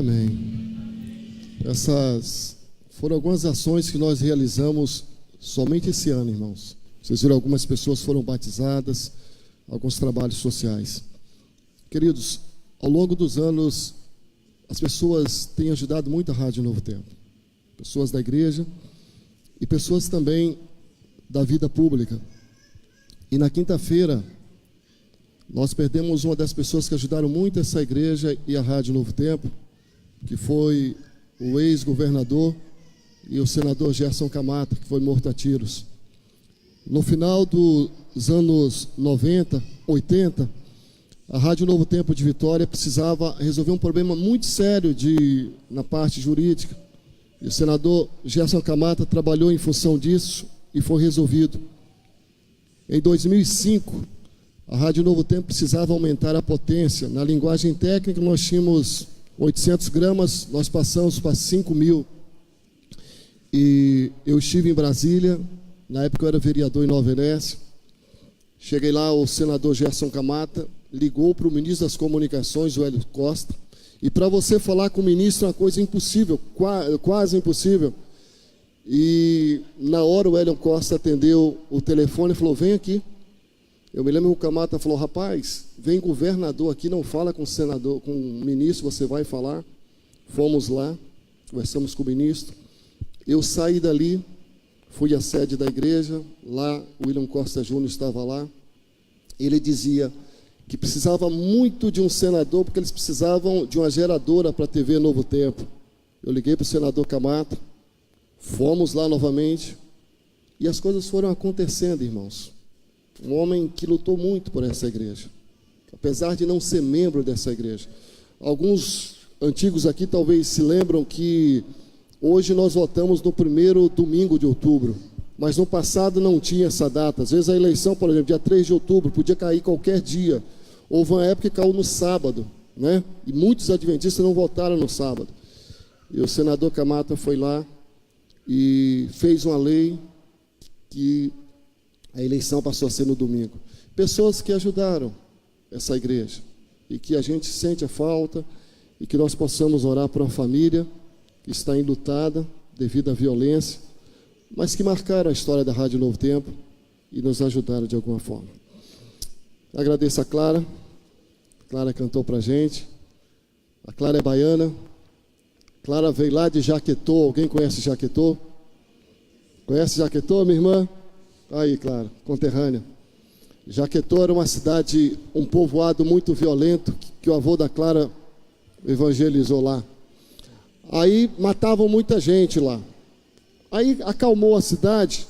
Amém. Essas foram algumas ações que nós realizamos somente esse ano, irmãos. Vocês viram, algumas pessoas foram batizadas, alguns trabalhos sociais. Queridos, ao longo dos anos, as pessoas têm ajudado muito a Rádio Novo Tempo. Pessoas da igreja e pessoas também da vida pública. E na quinta-feira, nós perdemos uma das pessoas que ajudaram muito essa igreja e a Rádio Novo Tempo, que foi o ex-governador e o senador Gerson Camata, que foi morto a tiros. No final dos anos 90, 80, a Rádio Novo Tempo de Vitória precisava resolver um problema muito sério na parte jurídica. E o senador Gerson Camata trabalhou em função disso e foi resolvido. Em 2005, a Rádio Novo Tempo precisava aumentar a potência. Na linguagem técnica, nós tínhamos 800 gramas, nós passamos para 5.000. E eu estive em Brasília, na época eu era vereador em Nova Venécia. Cheguei lá, o senador Gerson Camata ligou para o ministro das Comunicações, o Hélio Costa, e para você falar com o ministro é uma coisa impossível, quase impossível. E na hora o Hélio Costa atendeu o telefone e falou: vem aqui. Eu me lembro que o Camata falou: rapaz, vem governador aqui, não fala com o senador, com o ministro, você vai falar. Fomos lá, conversamos com o ministro. Eu saí dali, fui à sede da igreja, lá o William Costa Júnior estava lá. Ele dizia que precisava muito de um senador, porque eles precisavam de uma geradora para a TV Novo Tempo. Eu liguei para o senador Camata, fomos lá novamente, e as coisas foram acontecendo, irmãos. Um homem que lutou muito por essa igreja, apesar de não ser membro dessa igreja. Alguns antigos aqui talvez se lembram que hoje nós votamos no primeiro domingo de outubro, mas no passado não tinha essa data. Às vezes a eleição, por exemplo, dia 3 de outubro, podia cair qualquer dia. Houve uma época que caiu no sábado, né? E muitos adventistas não votaram no sábado. E o senador Camata foi lá e fez uma lei que a eleição passou a ser no domingo. Pessoas que ajudaram essa igreja e que a gente sente a falta, e que nós possamos orar por uma família que está enlutada devido à violência, mas que marcaram a história da Rádio Novo Tempo e nos ajudaram de alguma forma. Agradeço a Clara. Clara cantou para a gente. A Clara é baiana. Clara veio lá de Jaquetô. Alguém conhece Jaquetô? Conhece Jaquetô, minha irmã? Aí, Clara, conterrânea. Jaquetô era uma cidade, um povoado muito violento, que o avô da Clara evangelizou lá. Aí matavam muita gente lá. Aí acalmou a cidade,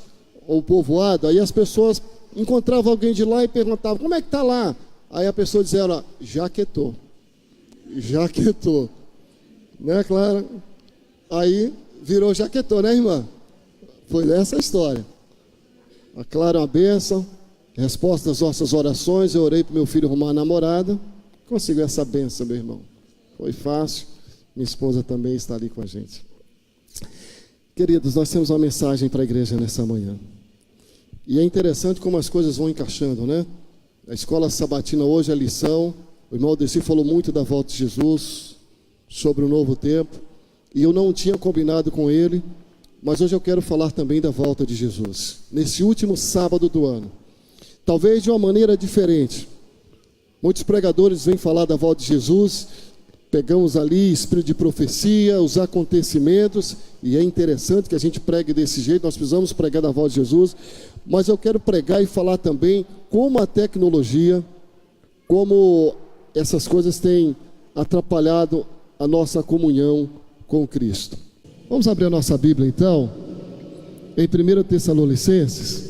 o povoado, aí as pessoas encontravam alguém de lá e perguntavam: como é que está lá? Aí a pessoa dizia: olha, Jaquetô. Jaquetô. Né, Clara? Aí virou Jaquetô, né, irmã? Foi essa a história. A Clara é uma bênção. Resposta às nossas orações, eu orei para meu filho arrumar uma namorada. Consegui essa bênção, meu irmão. Foi fácil. Minha esposa também está ali com a gente. Queridos, nós temos uma mensagem para a igreja nessa manhã. E é interessante como as coisas vão encaixando, né? A escola sabatina hoje, a lição. O irmão Aldeci falou muito da volta de Jesus, sobre o novo tempo. E eu não tinha combinado com ele, mas hoje eu quero falar também da volta de Jesus. Nesse último sábado do ano. Talvez de uma maneira diferente. Muitos pregadores vêm falar da volta de Jesus. Pegamos ali espírito de profecia, os acontecimentos, e é interessante que a gente pregue desse jeito. Nós precisamos pregar da volta de Jesus, mas eu quero pregar e falar também como a tecnologia, como essas coisas têm atrapalhado a nossa comunhão com Cristo. Vamos abrir a nossa Bíblia então, em 1 Tessalonicenses.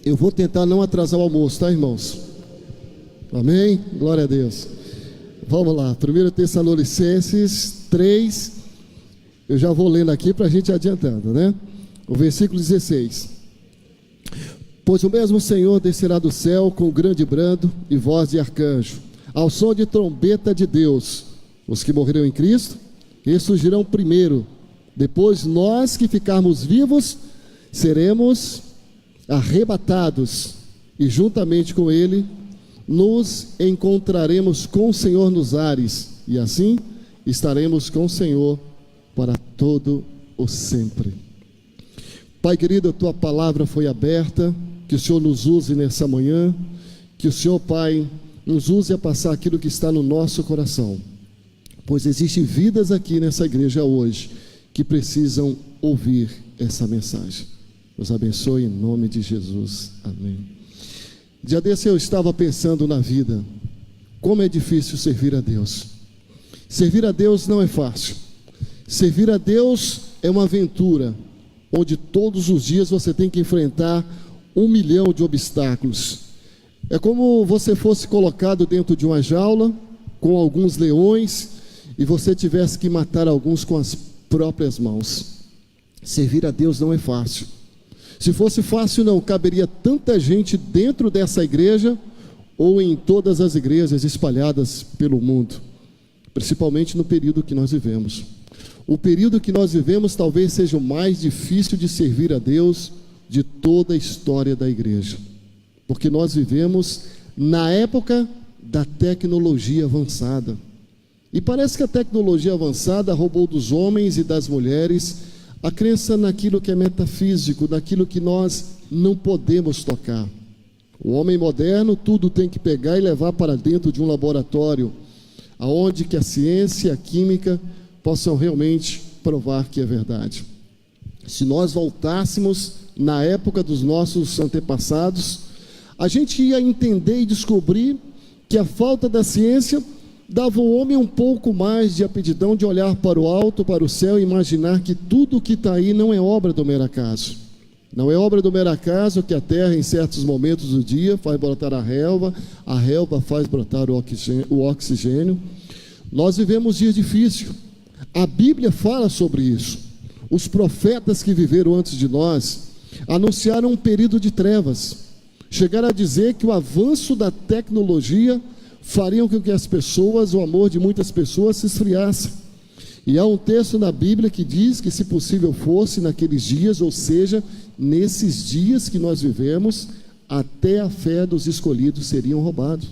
Eu vou tentar não atrasar o almoço, tá, irmãos? Amém? Glória a Deus. Vamos lá, 1 Tessalonicenses 3, eu já vou lendo aqui para a gente ir adiantando, né? O versículo 16. Pois o mesmo Senhor descerá do céu com grande brado e voz de arcanjo, ao som de trombeta de Deus. Os que morreram em Cristo ressurgirão primeiro. Depois nós que ficarmos vivos seremos arrebatados e juntamente com Ele nos encontraremos com o Senhor nos ares, e assim estaremos com o Senhor para todo o sempre. Pai querido, a tua palavra foi aberta, que o Senhor nos use nessa manhã, que o Senhor, Pai, nos use a passar aquilo que está no nosso coração, pois existem vidas aqui nessa igreja hoje que precisam ouvir essa mensagem. Nos abençoe em nome de Jesus, amém. Dia desse eu estava pensando na vida, como é difícil servir a Deus. Servir a Deus não é fácil. Servir a Deus é uma aventura, onde todos os dias você tem que enfrentar 1 milhão de obstáculos. É como você fosse colocado dentro de uma jaula, com alguns leões, e você tivesse que matar alguns com as próprias mãos. Servir a Deus não é fácil. Se fosse fácil, não caberia tanta gente dentro dessa igreja, ou em todas as igrejas espalhadas pelo mundo, principalmente no período que nós vivemos. O período que nós vivemos talvez seja o mais difícil de servir a Deus de toda a história da igreja, porque nós vivemos na época da tecnologia avançada, e parece que a tecnologia avançada roubou dos homens e das mulheres a crença naquilo que é metafísico, naquilo que nós não podemos tocar. O homem moderno tudo tem que pegar e levar para dentro de um laboratório, aonde que a ciência e a química possam realmente provar que é verdade. Se nós voltássemos na época dos nossos antepassados, a gente ia entender e descobrir que a falta da ciência dava ao homem um pouco mais de aptidão de olhar para o alto, para o céu, e imaginar que tudo que está aí não é obra do mero acaso. Não é obra do mero acaso que a terra, em certos momentos do dia, faz brotar a relva faz brotar o oxigênio. Nós vivemos dias difíceis. A Bíblia fala sobre isso. Os profetas que viveram antes de nós anunciaram um período de trevas. Chegaram a dizer que o avanço da tecnologia faria com que as pessoas, o amor de muitas pessoas se esfriasse. E há um texto na Bíblia que diz que, se possível fosse naqueles dias, ou seja, nesses dias que nós vivemos, até a fé dos escolhidos seriam roubados.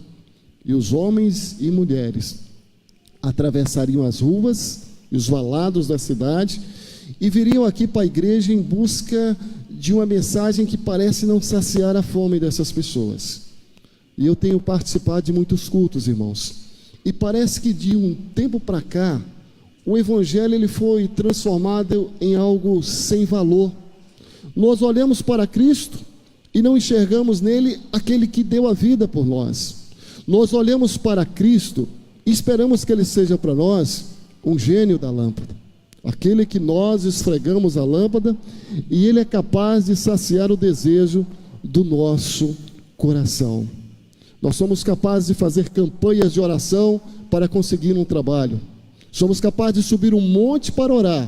E os homens e mulheres atravessariam as ruas e os valados da cidade e viriam aqui para a igreja em busca de uma mensagem que parece não saciar a fome dessas pessoas. E eu tenho participado de muitos cultos, irmãos, e parece que de um tempo para cá o evangelho ele foi transformado em algo sem valor. Nós olhamos para Cristo e não enxergamos nele aquele que deu a vida por nós. Nós olhamos para Cristo e esperamos que ele seja para nós um gênio da lâmpada, aquele que nós esfregamos a lâmpada e ele é capaz de saciar o desejo do nosso coração. Nós somos capazes de fazer campanhas de oração para conseguir um trabalho. Somos capazes de subir um monte para orar,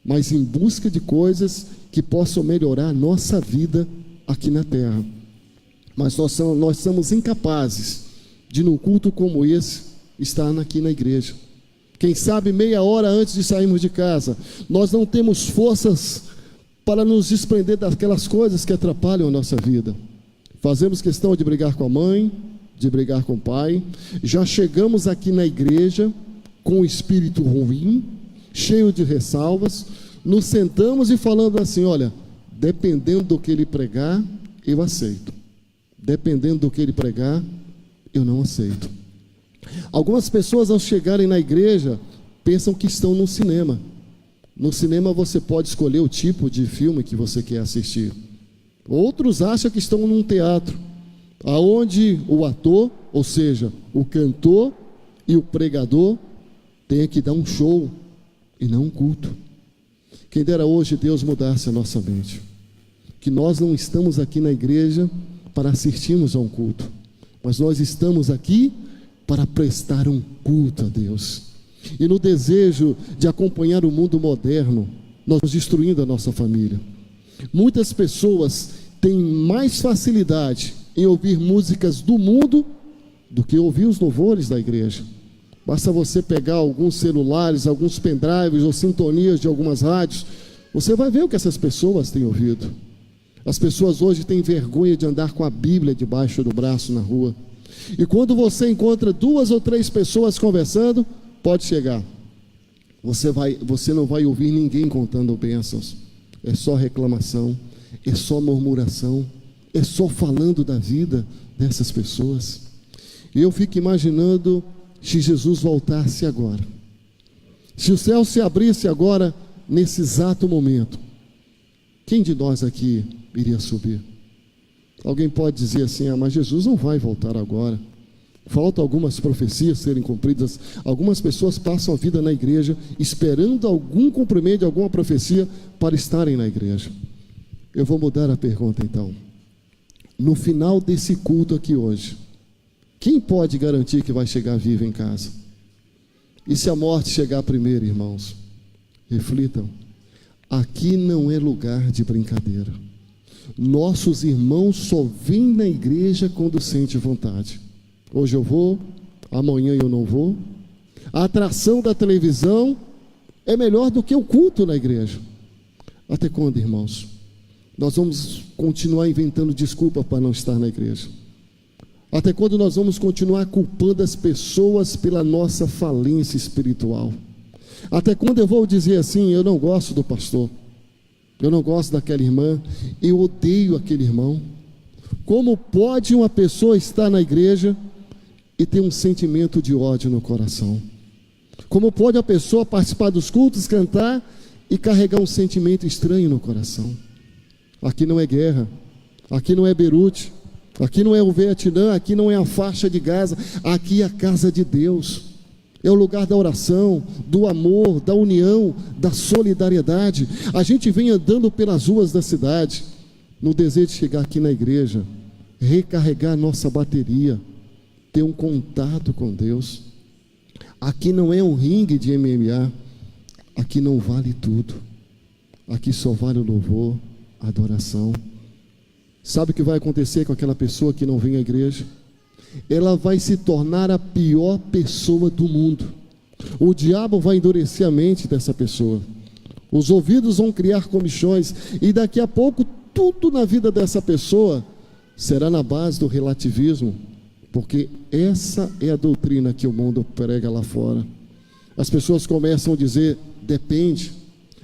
mas em busca de coisas que possam melhorar a nossa vida aqui na terra. Mas nós somos incapazes de, num culto como esse, estar aqui na igreja. Quem sabe meia hora antes de sairmos de casa, nós não temos forças para nos desprender daquelas coisas que atrapalham a nossa vida. Fazemos questão de brigar com a mãe, de brigar com o pai. Já chegamos aqui na igreja com o espírito ruim, cheio de ressalvas. Nos sentamos e falando assim: olha, dependendo do que ele pregar, eu aceito. Dependendo do que ele pregar, eu não aceito. Algumas pessoas, ao chegarem na igreja, pensam que estão no cinema. No cinema você pode escolher o tipo de filme que você quer assistir. Outros acham que estão num teatro, aonde o ator, ou seja, o cantor e o pregador, tem que dar um show e não um culto. Quem dera hoje Deus mudasse a nossa mente, que nós não estamos aqui na igreja para assistirmos a um culto, mas nós estamos aqui para prestar um culto a Deus. E no desejo de acompanhar o mundo moderno, nós estamos destruindo a nossa família. Muitas pessoas têm mais facilidade em ouvir músicas do mundo do que ouvir os louvores da igreja. Basta você pegar alguns celulares, alguns pendrives ou sintonias de algumas rádios, você vai ver o que essas pessoas têm ouvido. As pessoas hoje têm vergonha de andar com a Bíblia debaixo do braço na rua. E quando você encontra 2 ou 3 pessoas conversando, pode chegar. Você não vai ouvir ninguém contando bênçãos. É só reclamação, é só murmuração, é só falando da vida dessas pessoas. E eu fico imaginando se Jesus voltasse agora, se o céu se abrisse agora, nesse exato momento, quem de nós aqui iria subir? Alguém pode dizer assim: ah, mas Jesus não vai voltar agora. Faltam algumas profecias serem cumpridas. Algumas pessoas passam a vida na igreja esperando algum cumprimento de alguma profecia para estarem na igreja. Eu vou mudar a pergunta então. No final desse culto aqui hoje, quem pode garantir que vai chegar vivo em casa? E se a morte chegar primeiro, irmãos? Reflitam. Aqui não é lugar de brincadeira. Nossos irmãos só vêm na igreja quando sentem vontade. Hoje eu vou, amanhã eu não vou. A atração da televisão é melhor do que o culto na igreja. Até quando, irmãos? Nós vamos continuar inventando desculpa para não estar na igreja? Até quando nós vamos continuar culpando as pessoas pela nossa falência espiritual? Até quando eu vou dizer assim: eu não gosto do pastor, eu não gosto daquela irmã, eu odeio aquele irmão? Como pode uma pessoa estar na igreja e ter um sentimento de ódio no coração? Como pode a pessoa participar dos cultos, cantar e carregar um sentimento estranho no coração? Aqui não é guerra, aqui não é Beirute, aqui não é o Vietnã, aqui não é a faixa de Gaza, aqui é a casa de Deus. É o lugar da oração, do amor, da união, da solidariedade. A gente vem andando pelas ruas da cidade no desejo de chegar aqui na igreja, recarregar nossa bateria, ter um contato com Deus. Aqui não é um ringue de MMA, aqui não vale tudo, aqui só vale o louvor, a adoração. Sabe o que vai acontecer com aquela pessoa que não vem à igreja? Ela vai se tornar a pior pessoa do mundo. O diabo vai endurecer a mente dessa pessoa, os ouvidos vão criar comichões, e daqui a pouco tudo na vida dessa pessoa será na base do relativismo, porque essa é a doutrina que o mundo prega lá fora. As pessoas começam a dizer: depende,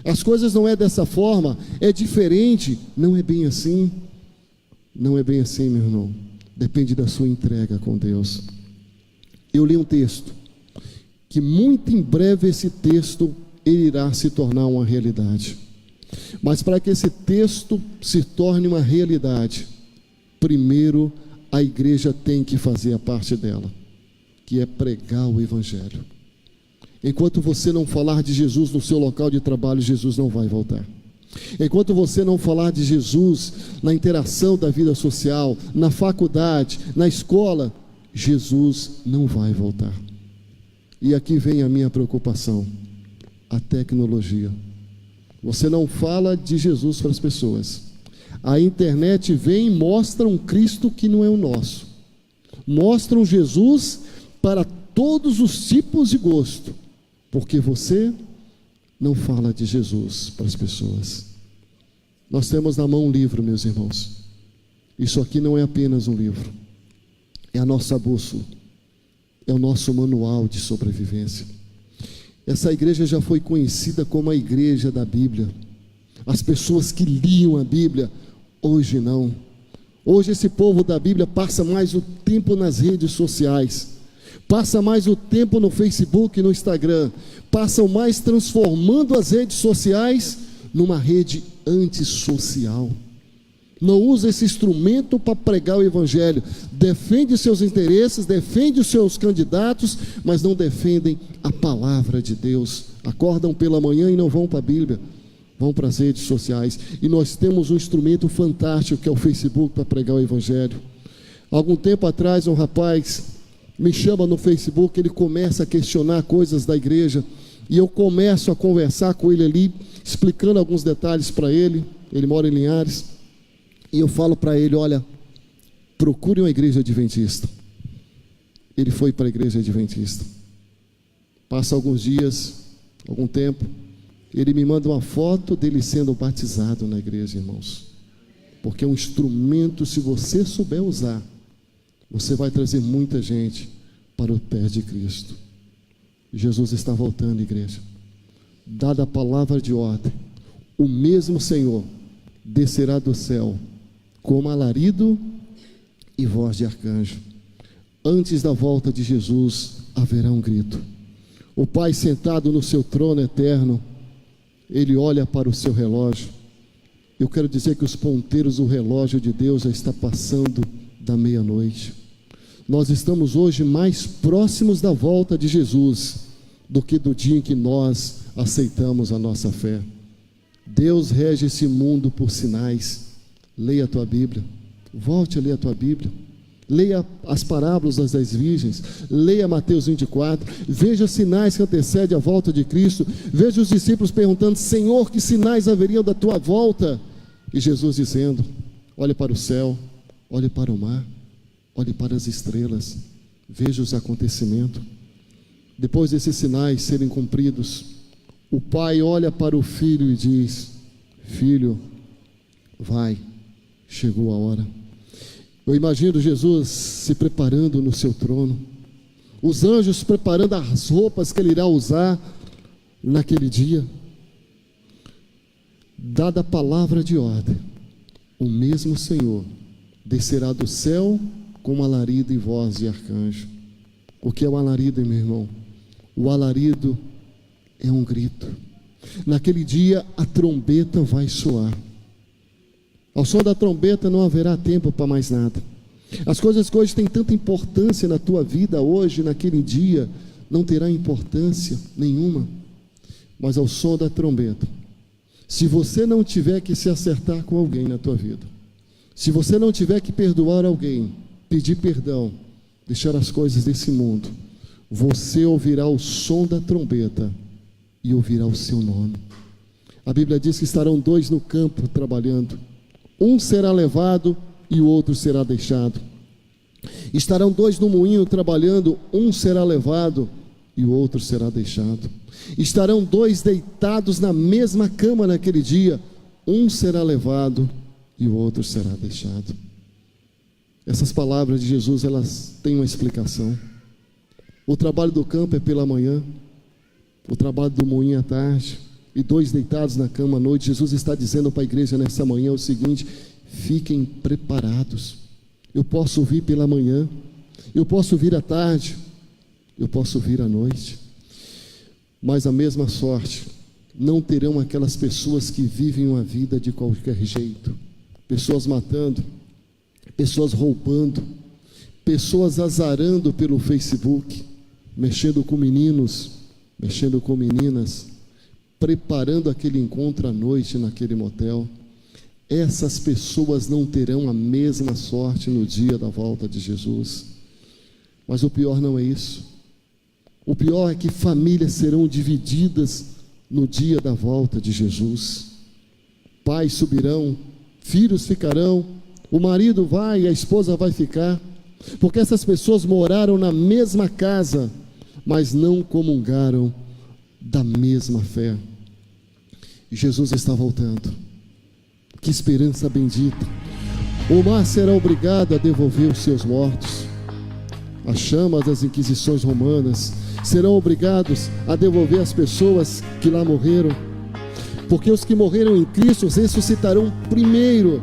as coisas não é dessa forma, é diferente. Não é bem assim. Não é bem assim, meu irmão. Depende da sua entrega com Deus. Eu li um texto que muito em breve esse texto ele irá se tornar uma realidade. Mas para que esse texto se torne uma realidade, primeiro a igreja tem que fazer a parte dela, que é pregar o evangelho. Enquanto você não falar de Jesus no seu local de trabalho, Jesus não vai voltar. Enquanto você não falar de Jesus na interação da vida social, na faculdade, na escola, Jesus não vai voltar. E aqui vem a minha preocupação: a tecnologia. Você não fala de Jesus para as pessoas. A internet vem e mostra um Cristo que não é o nosso. Mostra um Jesus para todos os tipos de gosto, porque você não fala de Jesus para as pessoas. Nós temos na mão um livro, meus irmãos. Isso aqui não é apenas um livro, é a nossa bússola, é o nosso manual de sobrevivência. Essa igreja já foi conhecida como a igreja da Bíblia. As pessoas que liam a Bíblia, hoje não. Hoje esse povo da Bíblia passa mais o tempo nas redes sociais, passa mais o tempo no Facebook e no Instagram, passam mais transformando as redes sociais numa rede antissocial. Não usa esse instrumento para pregar o evangelho, defende seus interesses, defende os seus candidatos, mas não defendem a palavra de Deus. Acordam pela manhã e não vão para a Bíblia, vão para as redes sociais. E nós temos um instrumento fantástico que é o Facebook para pregar o evangelho. Algum tempo atrás um rapaz me chama no Facebook, ele começa a questionar coisas da igreja, e eu começo a conversar com ele ali, explicando alguns detalhes para ele. Ele mora em Linhares, e eu falo para ele: olha, procure uma igreja adventista. Ele foi para a igreja adventista. Passa alguns dias, algum tempo, ele me manda uma foto dele sendo batizado na igreja, irmãos. Porque é um instrumento, se você souber usar, você vai trazer muita gente para o pé de Cristo. Jesus está voltando, igreja. dada a palavra de ordem, o mesmo Senhor descerá do céu com alarido e voz de arcanjo. Antes da volta de Jesus haverá um grito. O Pai sentado no seu trono eterno, Ele olha para o seu relógio. Eu quero dizer que os ponteiros do relógio de Deus já está passando da meia-noite. Nós estamos hoje mais próximos da volta de Jesus do que do dia em que nós aceitamos a nossa fé. Deus rege esse mundo por sinais. Leia a tua Bíblia, volte a ler a tua Bíblia, leia as parábolas das 10 virgens, leia Mateus 24, veja os sinais que antecedem a volta de Cristo, veja os discípulos perguntando: Senhor, que sinais haveriam da tua volta? E Jesus dizendo: olhe para o céu, olhe para o mar, olhe para as estrelas, veja os acontecimentos. Depois desses sinais serem cumpridos, o Pai olha para o Filho e diz: Filho, vai, chegou a hora. Eu imagino Jesus se preparando no seu trono, os anjos preparando as roupas que Ele irá usar naquele dia. Dada a palavra de ordem, o mesmo Senhor descerá do céu com alarido e voz de arcanjo. O que é o alarido, meu irmão? O alarido é um grito. Naquele dia a trombeta vai soar. Ao som da trombeta não haverá tempo para mais nada. As coisas que hoje têm tanta importância na tua vida, hoje, naquele dia, não terá importância nenhuma. Mas ao som da trombeta, se você não tiver que se acertar com alguém na tua vida, se você não tiver que perdoar alguém, pedir perdão, deixar as coisas desse mundo, você ouvirá o som da trombeta e ouvirá o seu nome. A Bíblia diz que estarão 2 no campo trabalhando, um será levado e o outro será deixado. Estarão 2 no moinho trabalhando, um será levado e o outro será deixado. Estarão 2 deitados na mesma cama naquele dia, um será levado e o outro será deixado. Essas palavras de Jesus, elas têm uma explicação. O trabalho do campo é pela manhã, o trabalho do moinho à tarde, e 2 deitados na cama à noite. Jesus está dizendo para a igreja nessa manhã o seguinte: fiquem preparados. Eu posso vir pela manhã, eu posso vir à tarde, eu posso vir à noite, mas a mesma sorte não terão aquelas pessoas que vivem uma vida de qualquer jeito, pessoas matando, pessoas roubando, pessoas azarando pelo Facebook, mexendo com meninos, mexendo com meninas, preparando aquele encontro à noite naquele motel. Essas pessoas não terão a mesma sorte no dia da volta de Jesus. Mas o pior não é isso. O pior é que famílias serão divididas no dia da volta de Jesus. Pais subirão, filhos ficarão, o marido vai e a esposa vai ficar, porque essas pessoas moraram na mesma casa, mas não comungaram da mesma fé. Jesus está voltando. Que esperança bendita. O mar será obrigado a devolver os seus mortos. As chamas das inquisições romanas serão obrigados a devolver as pessoas que lá morreram, porque os que morreram em Cristo ressuscitarão primeiro.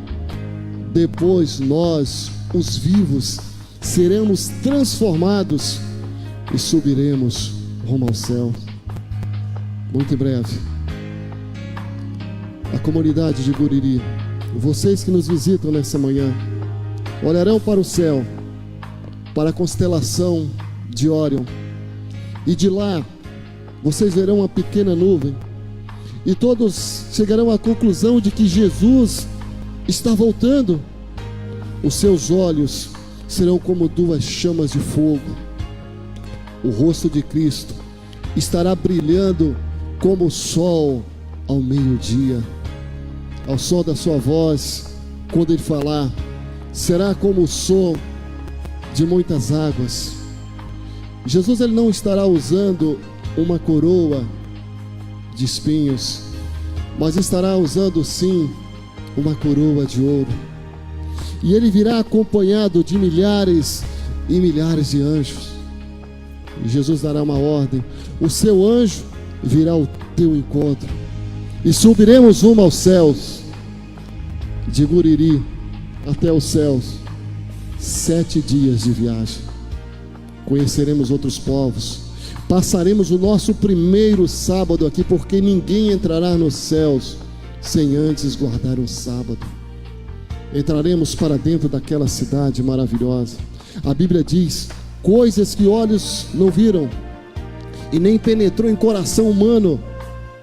Depois nós, os vivos, seremos transformados e subiremos rumo ao céu. Muito em breve, a comunidade de Guriri, vocês que nos visitam nessa manhã, olharão para o céu, para a constelação de Órion, e de lá vocês verão uma pequena nuvem, e todos chegarão à conclusão de que Jesus está voltando. Os seus olhos serão como 2 chamas de fogo. O rosto de Cristo estará brilhando como o sol ao meio-dia. Ao som da sua voz, quando Ele falar, será como o som de muitas águas. Jesus, Ele não estará usando uma coroa de espinhos, mas estará usando sim uma coroa de ouro. E Ele virá acompanhado de milhares e milhares de anjos. E Jesus dará uma ordem: o seu anjo virá ao teu encontro e subiremos rumo aos céus. De Guriri até os céus, 7 dias de viagem. Conheceremos outros povos. Passaremos o nosso primeiro sábado aqui, porque ninguém entrará nos céus sem antes guardar um sábado. Entraremos para dentro daquela cidade maravilhosa. A Bíblia diz: coisas que olhos não viram e nem penetrou em coração humano,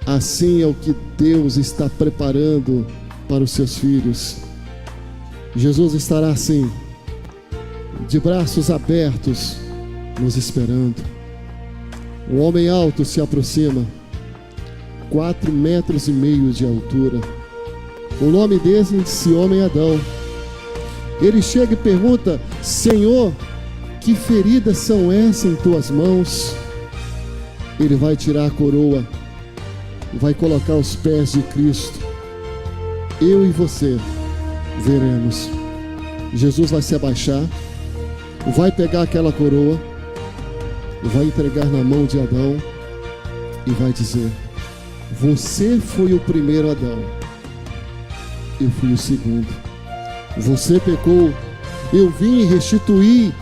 assim é o que Deus está preparando para os seus filhos. Jesus estará assim, de braços abertos, nos esperando. Um homem alto se aproxima, 4,5 metros de altura. O nome desse homem é Adão. Ele chega e pergunta: Senhor, que feridas são essas em tuas mãos? Ele vai tirar a coroa, vai colocar aos pés de Cristo. Eu e você veremos. Jesus vai se abaixar, vai pegar aquela coroa, vai entregar na mão de Adão e vai dizer: você foi o primeiro Adão, eu fui o segundo. Você pecou, eu vim restituir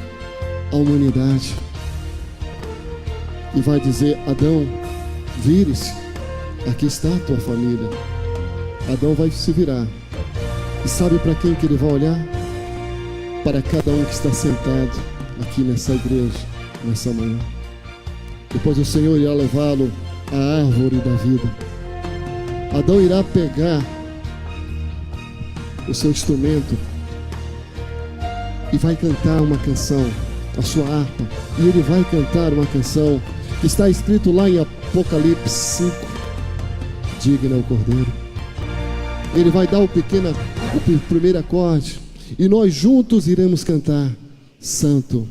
a humanidade. E vai dizer: Adão, vire-se, aqui está a tua família. Adão vai se virar. E sabe para quem que ele vai olhar? Para cada um que está sentado aqui nessa igreja, nessa manhã. Depois o Senhor irá levá-lo à árvore da vida. Adão irá pegar o seu instrumento e vai cantar uma canção, a sua harpa, e ele vai cantar uma canção que está escrito lá em Apocalipse 5: digno é o Cordeiro. Ele vai dar o primeiro acorde, e nós juntos iremos cantar: Santo,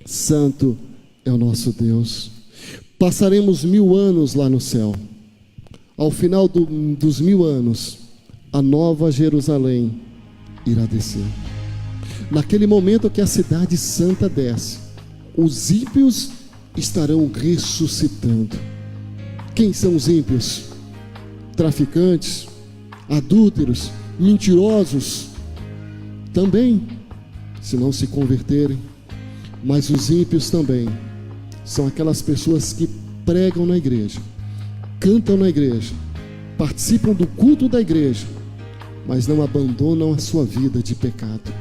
Santo é o nosso Deus. Passaremos 1000 anos lá no céu. Ao final dos 1000 anos, a nova Jerusalém irá descer. Naquele momento que a cidade santa desce, os ímpios estarão ressuscitando. Quem são os ímpios? Traficantes, adúlteros, mentirosos, também, se não se converterem. Mas os ímpios também são aquelas pessoas que pregam na igreja, cantam na igreja, participam do culto da igreja, mas não abandonam a sua vida de pecado.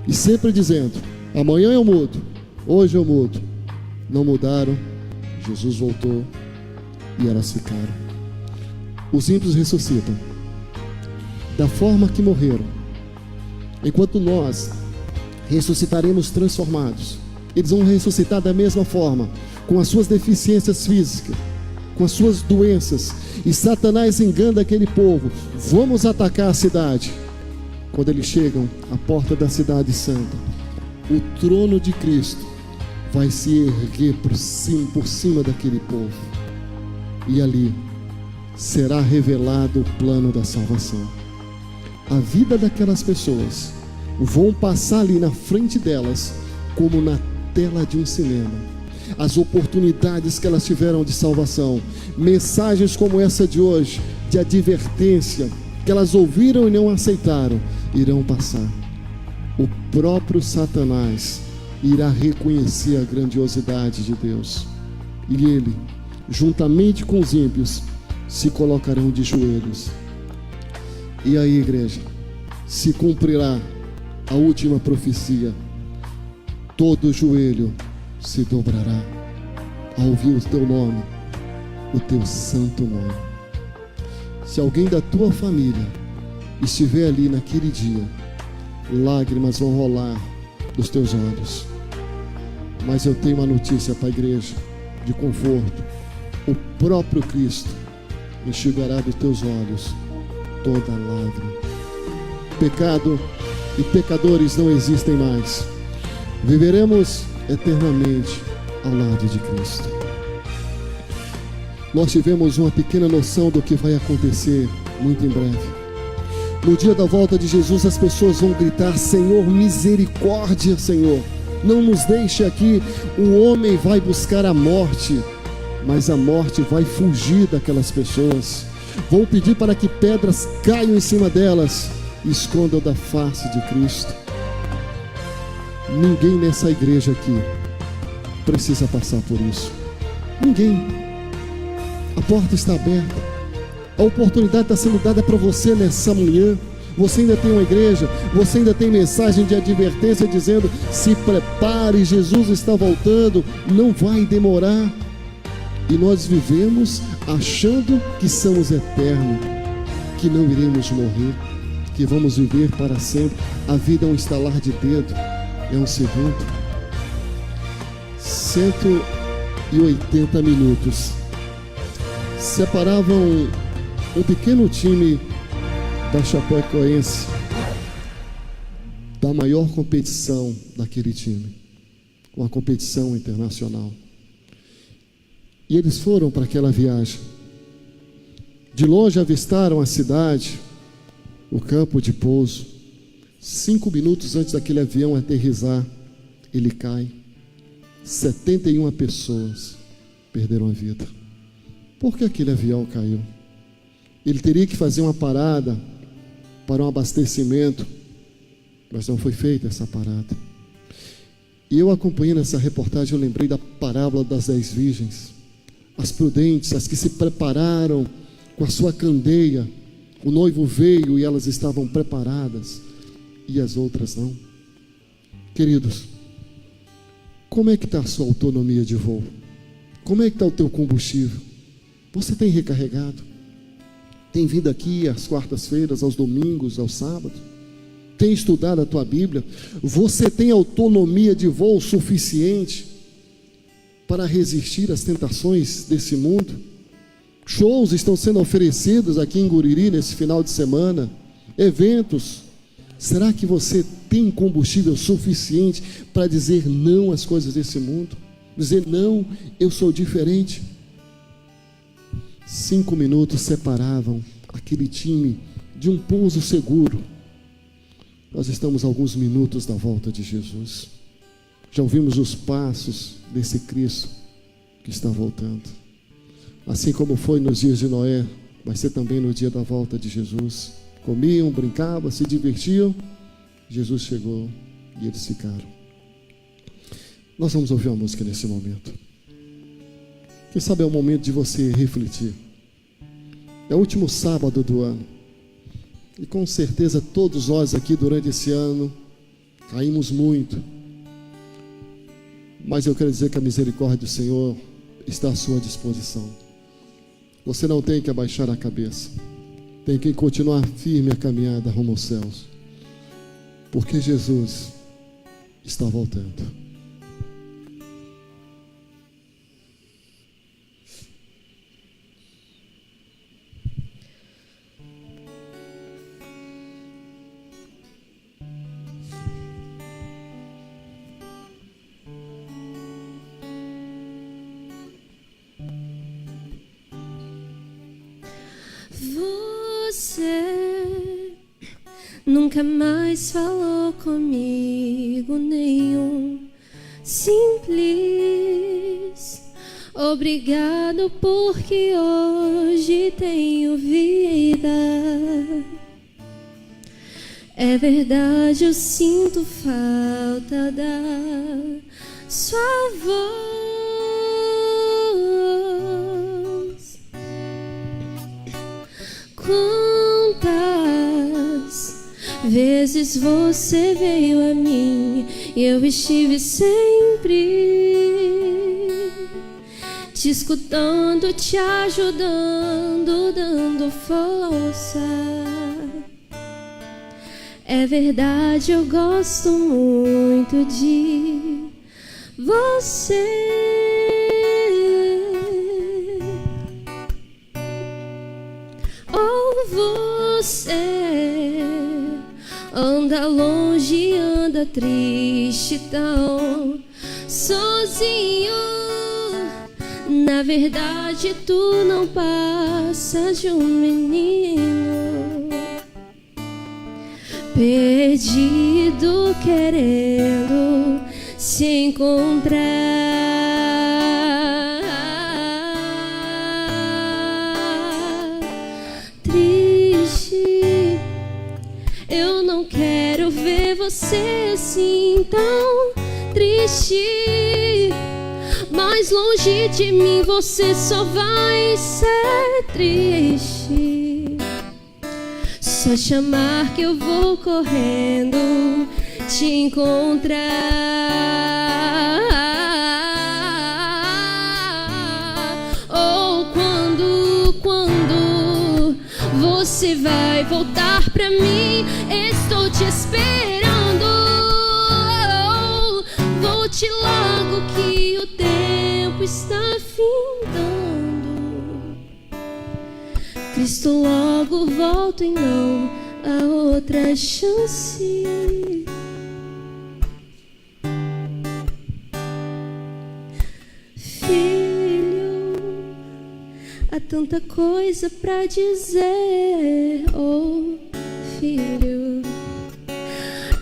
E sempre dizendo: amanhã eu mudo, hoje eu mudo. Não mudaram, Jesus voltou e elas ficaram. Os ímpios ressuscitam da forma que morreram, enquanto nós ressuscitaremos transformados. Eles vão ressuscitar da mesma forma, com as suas deficiências físicas, com as suas doenças. E Satanás engana aquele povo: vamos atacar a cidade. Quando eles chegam à porta da cidade santa, o trono de Cristo vai se erguer por cima daquele povo, e ali será revelado o plano da salvação. A vida daquelas pessoas vão passar ali na frente delas, como na tela de um cinema, as oportunidades que elas tiveram de salvação. Mensagens como essa de hoje, de advertência, que elas ouviram e não aceitaram, irão passar. O próprio Satanás irá reconhecer a grandiosidade de Deus, e ele, juntamente com os ímpios, se colocarão de joelhos. E aí, igreja, se cumprirá a última profecia: todo joelho se dobrará ao ouvir o teu nome, o teu santo nome. Se alguém da tua família estiver ali naquele dia, lágrimas vão rolar dos teus olhos. Mas eu tenho uma notícia para a igreja de conforto: o próprio Cristo enxugará dos teus olhos toda lágrima. Pecado e pecadores não existem mais. Viveremos eternamente ao lado de Cristo. Nós tivemos uma pequena noção do que vai acontecer muito em breve. No dia da volta de Jesus, as pessoas vão gritar: Senhor, misericórdia, Senhor, não nos deixe aqui. O homem vai buscar a morte, mas a morte vai fugir daquelas pessoas. Vão pedir para que pedras caiam em cima delas e escondam da face de Cristo. Ninguém nessa igreja aqui precisa passar por isso. Ninguém. A porta está aberta. A oportunidade está sendo dada para você nessa manhã. Você ainda tem uma igreja, você ainda tem mensagem de advertência dizendo: se prepare, Jesus está voltando, não vai demorar. E nós vivemos achando que somos eternos, que não iremos morrer, que vamos viver para sempre. A vida é um estalar de dedo, é um segundo. 180 minutos separavam um pequeno time da Chapecoense da maior competição daquele time, uma competição internacional. E eles foram para aquela viagem. De longe avistaram a cidade, o campo de pouso. 5 minutos antes daquele avião aterrissar, ele cai. 71 pessoas perderam a vida. Por que aquele avião caiu? Ele teria que fazer uma parada para um abastecimento, mas não foi feita essa parada. E eu, acompanhando essa reportagem, eu lembrei da parábola das 10 virgens. As prudentes, as que se prepararam com a sua candeia. O noivo veio e elas estavam preparadas, e as outras não. Queridos, como é que está a sua autonomia de voo? Como é que está o teu combustível? Você tem recarregado? Tem vindo aqui às quartas-feiras, aos domingos, aos sábados? Tem estudado a tua Bíblia? Você tem autonomia de voo suficiente para resistir às tentações desse mundo? Shows estão sendo oferecidos aqui em Guriri nesse final de semana, eventos. Será que você tem combustível suficiente para dizer não às coisas desse mundo? Dizer não, eu sou diferente. 5 minutos separavam aquele time de um pouso seguro. Nós estamos a alguns minutos da volta de Jesus. Já ouvimos os passos desse Cristo que está voltando. Assim como foi nos dias de Noé, vai ser também no dia da volta de Jesus. Comiam, brincavam, se divertiam. Jesus chegou e eles ficaram. Nós vamos ouvir uma música nesse momento. Quem sabe é o momento de você refletir. É o último sábado do ano. E com certeza todos nós aqui durante esse ano caímos muito. Mas eu quero dizer que a misericórdia do Senhor está à sua disposição. Você não tem que abaixar a cabeça. Tem que continuar firme a caminhada rumo aos céus. Porque Jesus está voltando. Você nunca mais falou comigo nenhum simples obrigado, porque hoje tenho vida. É verdade, eu sinto falta da sua voz. Quantas vezes você veio a mim e eu estive sempre te escutando, te ajudando, dando força. É verdade, eu gosto muito de você. Você anda longe, anda triste, tão sozinho. Na verdade, tu não passas de um menino perdido, querendo se encontrar. você assim tão triste. Mas longe de mim você só vai ser triste. Só chamar que eu vou correndo te encontrar. Ou quando você vai voltar pra mim, estou te esperando. Volte logo que o tempo está findando. Cristo, logo volto e não há outra chance. Filho, há tanta coisa pra dizer. Oh, filho,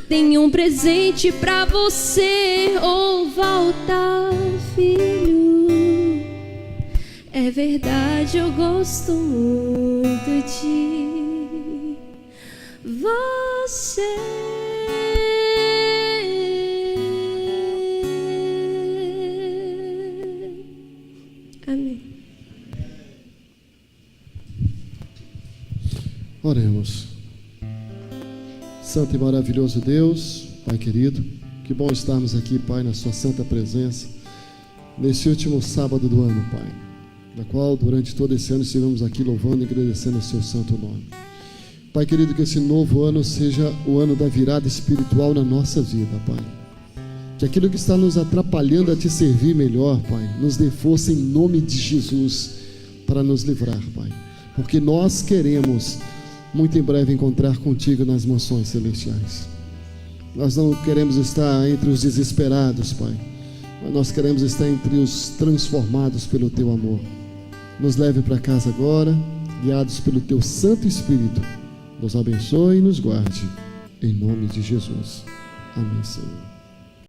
tenho um presente pra você. Oh, volta, filho. É verdade, eu gosto muito de você. Amém. Oremos. Santo e maravilhoso Deus, Pai querido, que bom estarmos aqui, Pai, na sua santa presença, nesse último sábado do ano, Pai, na qual durante todo esse ano estivemos aqui louvando e agradecendo o seu santo nome. Pai querido, que esse novo ano seja o ano da virada espiritual na nossa vida, Pai. Que aquilo que está nos atrapalhando a te servir melhor, Pai, nos dê força em nome de Jesus para nos livrar, Pai. Porque nós queremos muito em breve encontrar contigo nas mansões celestiais. Nós não queremos estar entre os desesperados, Pai, mas nós queremos estar entre os transformados pelo teu amor. Nos leve para casa agora, guiados pelo teu Santo Espírito. Nos abençoe e nos guarde, em nome de Jesus. Amém, Senhor.